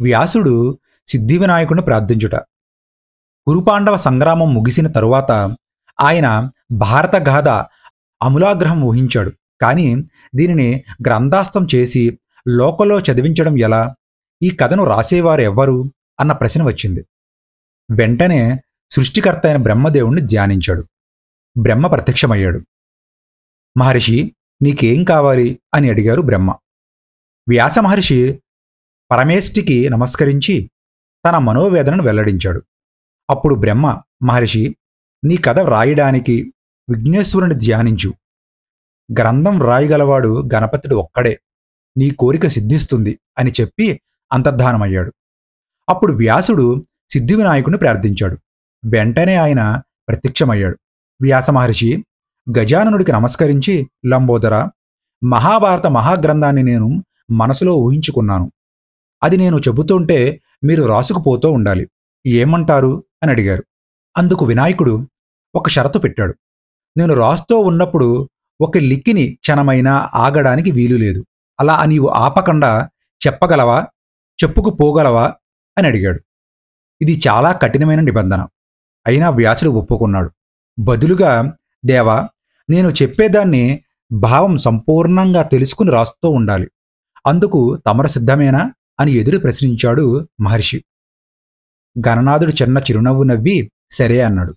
వ్యాసుడు సిద్ధివినాయకుడిని ప్రార్థించుట. కురుపాండవ సంగ్రామం ముగిసిన తరువాత ఆయన భారత గాథ అమూలాగ్రహం ఊహించాడు. కానీ దీనిని గ్రంథాస్థం చేసి లోకంలో చదివించడం ఎలా? ఈ కథను రాసేవారు ఎవ్వరు అన్న ప్రశ్న వచ్చింది. వెంటనే సృష్టికర్త అయిన బ్రహ్మదేవుణ్ణి ధ్యానించాడు. బ్రహ్మ ప్రత్యక్షమయ్యాడు. మహర్షి, నీకేం కావాలి అని అడిగారు బ్రహ్మ. వ్యాస మహర్షి పరమేష్టికి నమస్కరించి తన మనోవేదనను వెల్లడించాడు. అప్పుడు బ్రహ్మ, మహర్షి, నీ కథ వ్రాయడానికి విఘ్నేశ్వరుని ధ్యానించు. గ్రంథం వ్రాయగలవాడు గణపతుడు ఒక్కడే. నీ కోరిక సిద్ధిస్తుంది అని చెప్పి అంతర్ధానమయ్యాడు. అప్పుడు వ్యాసుడు సిద్ధివినాయకుడిని ప్రార్థించాడు. వెంటనే ఆయన ప్రత్యక్షమయ్యాడు. వ్యాస మహర్షి గజాననుడికి నమస్కరించి, లంబోదర, మహాభారత మహాగ్రంథాన్ని నేను మనసులో ఊహించుకున్నాను. అది నేను చెబుతుంటే మీరు రాసుకుపోతూ ఉండాలి. ఏమంటారు అని అడిగారు. అందుకు వినాయకుడు ఒక షరతు పెట్టాడు. నేను రాస్తూ ఉన్నప్పుడు ఒక లిక్కిని క్షణమైనా ఆగడానికి వీలు లేదు. అలా నీవు ఆపకుండా చెప్పగలవా, చెప్పుకుపోగలవా అని అడిగాడు. ఇది చాలా కఠినమైన నిబంధన. అయినా వ్యాసుడు ఒప్పుకున్నాడు. బదులుగా, దేవా, నేను చెప్పేదాన్ని భావం సంపూర్ణంగా తెలుసుకుని రాస్తూ ఉండాలి. అందుకు తమరు సిద్ధమేనా అని ఎదురు ప్రశ్నించాడు మహర్షి. గణనాథుడు చిన్న చిరునవ్వు నవ్వి సరే అన్నాడు.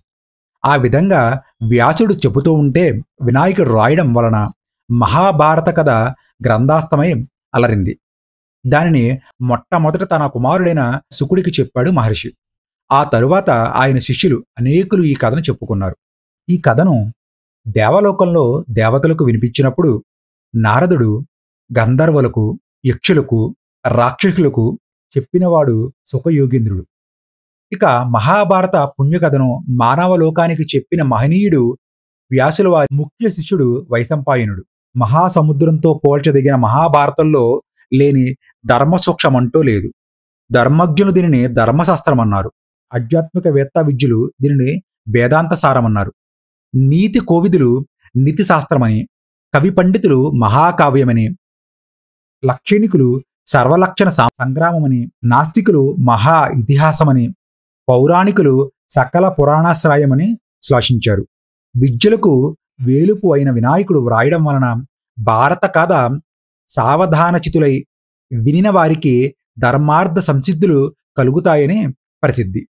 ఆ విధంగా వ్యాసుడు చెబుతూ ఉంటే వినాయకుడు రాయడం వలన మహాభారత కథ గ్రంథాస్థమై అలరింది. దానిని మొట్టమొదట తన కుమారుడైన శుకుడికి చెప్పాడు మహర్షి. ఆ తరువాత ఆయన శిష్యులు అనేకులు ఈ కథను చెప్పుకున్నారు. ఈ కథను దేవలోకంలో దేవతలకు వినిపించినప్పుడు నారదుడు గంధర్వులకు, యక్షులకు, రాక్షసులకు చెప్పినవాడు సుఖయోగీంద్రుడు. ఇక మహాభారత పుణ్యకథను మానవలోకానికి చెప్పిన మహనీయుడు వ్యాసుల వారి ముఖ్య శిష్యుడు వైశంపాయనుడు. మహాసముద్రంతో పోల్చదగిన మహాభారతంలో లేని ధర్మసూక్ష్మమంటూ లేదు. ధర్మజ్ఞులు దీనిని ధర్మశాస్త్రమన్నారు. ఆధ్యాత్మికవేత్త విద్యులు దీనిని వేదాంత సారమన్నారు. నీతి కోవిదులు నీతి శాస్త్రమని, కవి పండితులు మహాకావ్యమని, లక్షణికులు సర్వలక్షణ సంగ్రామమని, నాస్తికులు మహా ఇతిహాసమని, పౌరాణికులు సకల పురాణాశ్రయమని శ్లాఘించారు. విద్యలకు వేలుపు అయిన వినాయకుడు వ్రాయడం వలన భారత కథ సావధానచితులై వినిన వారికి ధర్మార్థ సంసిద్ధులు కలుగుతాయని ప్రసిద్ధి.